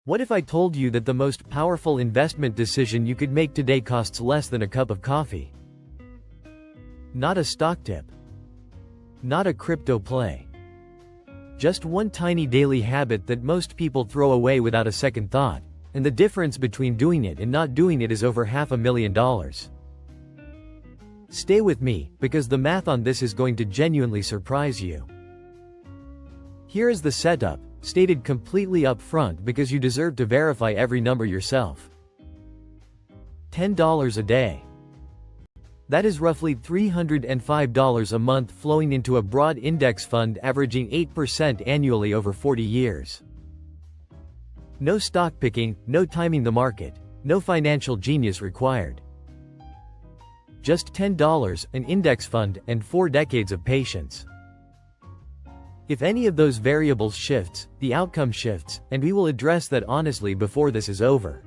What if I told you that the most powerful investment decision you could make today costs less than a cup of coffee? Not a stock tip. Not a crypto play. Just one tiny daily habit that most people throw away without a second thought, and the difference between doing it and not doing it is over $500,000. Stay with me, because the math on this is going to genuinely surprise you. Here is the setup, stated completely up front because you deserve to verify every number yourself. $10 a day. That is roughly $305 a month flowing into a broad index fund averaging 8% annually over 40 years. No stock picking, no timing the market, no financial genius required. Just $10, an index fund, and 4 decades of patience. If any of those variables shifts, the outcome shifts, and we will address that honestly before this is over.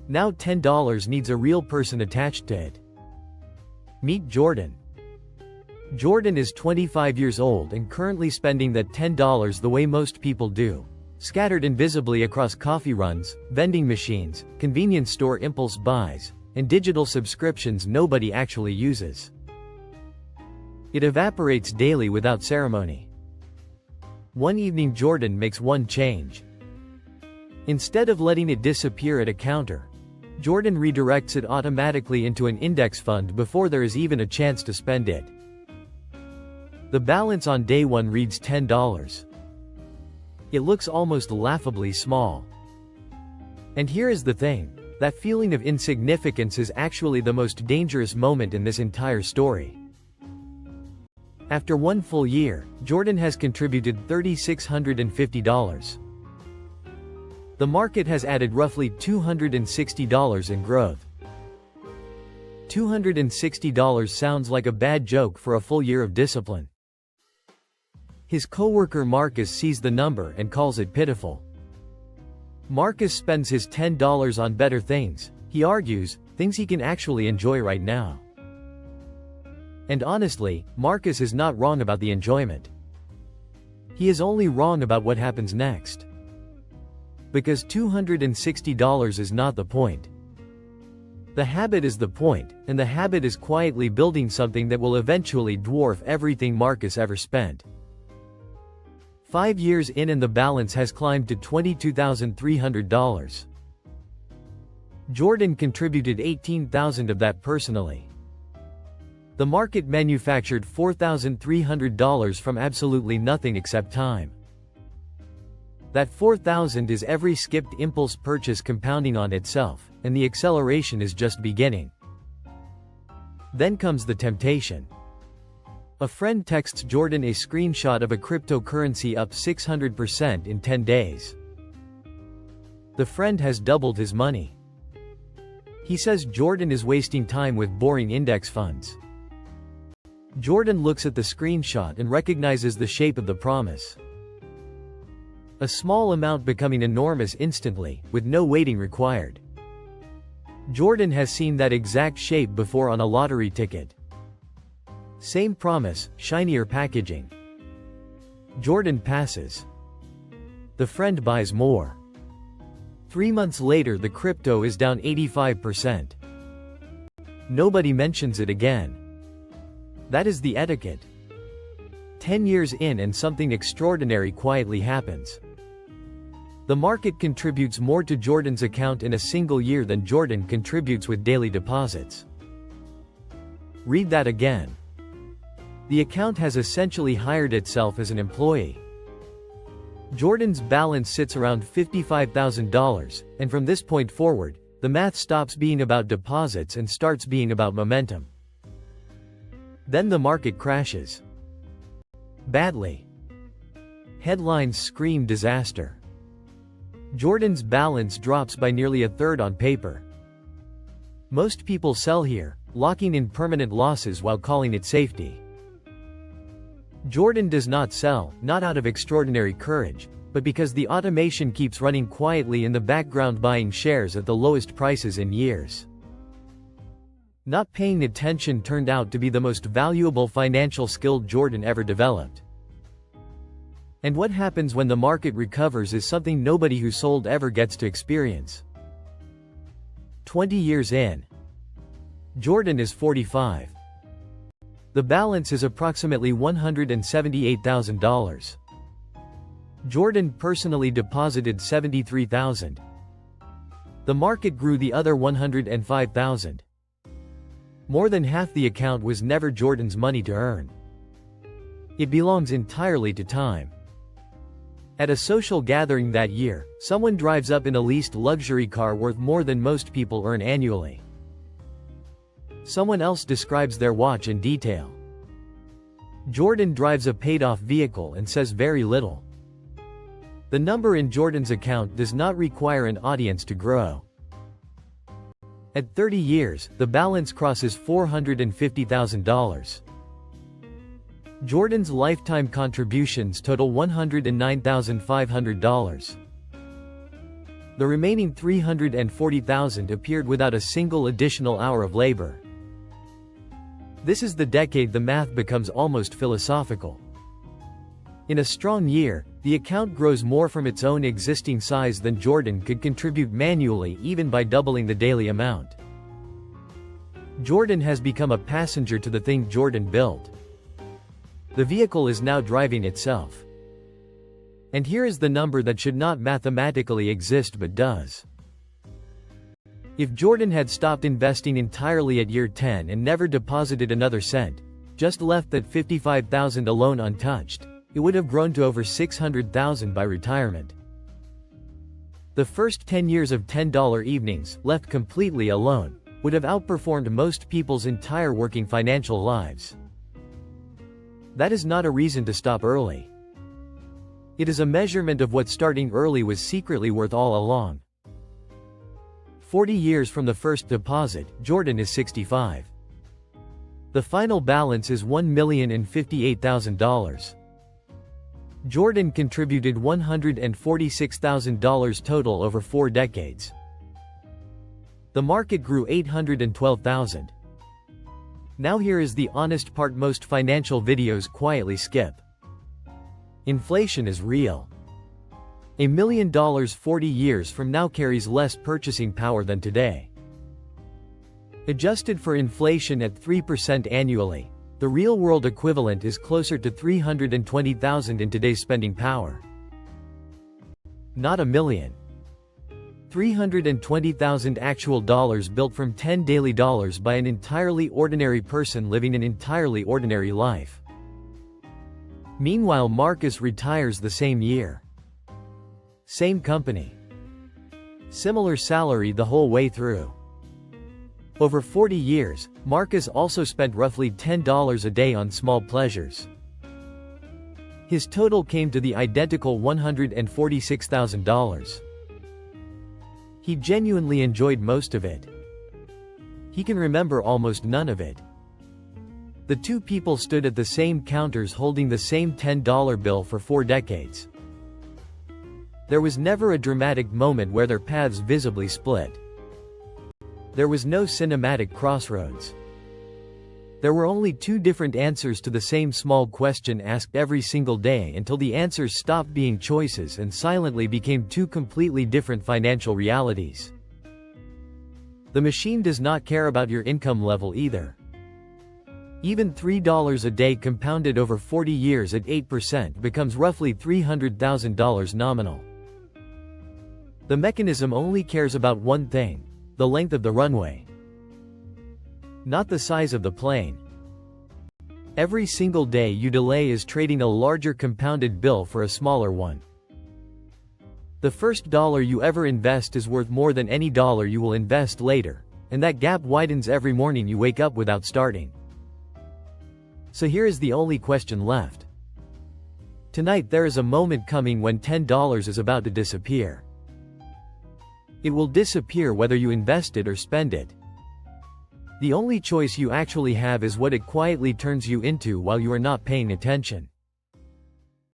Now $10 needs a real person attached to it. Meet Jordan. Jordan is 25 years old and currently spending that $10 the way most people do, scattered invisibly across coffee runs, vending machines, convenience store impulse buys, and digital subscriptions nobody actually uses. It evaporates daily without ceremony. One evening Jordan makes one change. Instead of letting it disappear at a counter, Jordan redirects it automatically into an index fund before there is even a chance to spend it. The balance on day one reads $10. It looks almost laughably small. And here is the thing, that feeling of insignificance is actually the most dangerous moment in this entire story. After one full year, Jordan has contributed $3,650. The market has added roughly $260 in growth. $260 sounds like a bad joke for a full year of discipline. His coworker Marcus sees the number and calls it pitiful. Marcus spends his $10 on better things, he argues, things he can actually enjoy right now. And honestly, Marcus is not wrong about the enjoyment. He is only wrong about what happens next. Because $260 is not the point. The habit is the point, and the habit is quietly building something that will eventually dwarf everything Marcus ever spent. 5 years in and the balance has climbed to $22,300. Jordan contributed $18,000 of that personally. The market manufactured $4,300 from absolutely nothing except time. That $4,000 is every skipped impulse purchase compounding on itself, and the acceleration is just beginning. Then comes the temptation. A friend texts Jordan a screenshot of a cryptocurrency up 600% in 10 days. The friend has doubled his money. He says Jordan is wasting time with boring index funds. Jordan looks at the screenshot and recognizes the shape of the promise. A small amount becoming enormous instantly, with no waiting required. Jordan has seen that exact shape before on a lottery ticket. Same promise, shinier packaging. Jordan passes. The friend buys more. 3 months later the crypto is down 85%. Nobody mentions it again. That is the etiquette. 10 years in and something extraordinary quietly happens. The market contributes more to Jordan's account in a single year than Jordan contributes with daily deposits. Read that again. The account has essentially hired itself as an employee. Jordan's balance sits around $55,000, and from this point forward, the math stops being about deposits and starts being about momentum. Then the market crashes. Badly. Headlines scream disaster. Jordan's balance drops by nearly a third on paper. Most people sell here, locking in permanent losses while calling it safety. Jordan does not sell, not out of extraordinary courage, but because the automation keeps running quietly in the background buying shares at the lowest prices in years. Not paying attention turned out to be the most valuable financial skill Jordan ever developed. And what happens when the market recovers is something nobody who sold ever gets to experience. 20 years in. Jordan is 45. The balance is approximately $178,000. Jordan personally deposited $73,000. The market grew the other $105,000. More than half the account was never Jordan's money to earn. It belongs entirely to time. At a social gathering that year, someone drives up in a leased luxury car worth more than most people earn annually. Someone else describes their watch in detail. Jordan drives a paid-off vehicle and says very little. The number in Jordan's account does not require an audience to grow. At 30 years, the balance crosses $450,000. Jordan's lifetime contributions total $109,500. The remaining $340,000 appeared without a single additional hour of labor. This is the decade the math becomes almost philosophical. In a strong year, the account grows more from its own existing size than Jordan could contribute manually, even by doubling the daily amount. Jordan has become a passenger to the thing Jordan built. The vehicle is now driving itself. And here is the number that should not mathematically exist but does. If Jordan had stopped investing entirely at year 10 and never deposited another cent, just left that $55,000 alone untouched, it would have grown to over $600,000 by retirement. The first 10 years of $10 evenings, left completely alone, would have outperformed most people's entire working financial lives. That is not a reason to stop early. It is a measurement of what starting early was secretly worth all along. 40 years from the first deposit, Jordan is 65. The final balance is $1,058,000. Jordan contributed $146,000 total over 4 decades. The market grew $812,000. Now here is the honest part most financial videos quietly skip. Inflation is real. $1 million 40 years from now carries less purchasing power than today. Adjusted for inflation at 3% annually, the real-world equivalent is closer to $320,000 in today's spending power. Not a million. 320,000 actual dollars built from 10 daily dollars by an entirely ordinary person living an entirely ordinary life. Meanwhile, Marcus retires the same year. Same company. Similar salary the whole way through. Over 40 years, Marcus also spent roughly $10 a day on small pleasures. His total came to the identical $146,000. He genuinely enjoyed most of it. He can remember almost none of it. The two people stood at the same counters holding the same $10 bill for 4 decades. There was never a dramatic moment where their paths visibly split. There was no cinematic crossroads. There were only 2 different answers to the same small question asked every single day until the answers stopped being choices and silently became 2 completely different financial realities. The machine does not care about your income level either. Even $3 a day compounded over 40 years at 8% becomes roughly $300,000 nominal. The mechanism only cares about one thing: the length of the runway. Not the size of the plane. Every single day you delay is trading a larger compounded bill for a smaller one. The first dollar you ever invest is worth more than any dollar you will invest later, and that gap widens every morning you wake up without starting. So here is the only question left. Tonight there is a moment coming when $10 is about to disappear. It will disappear whether you invest it or spend it. The only choice you actually have is what it quietly turns you into while you are not paying attention.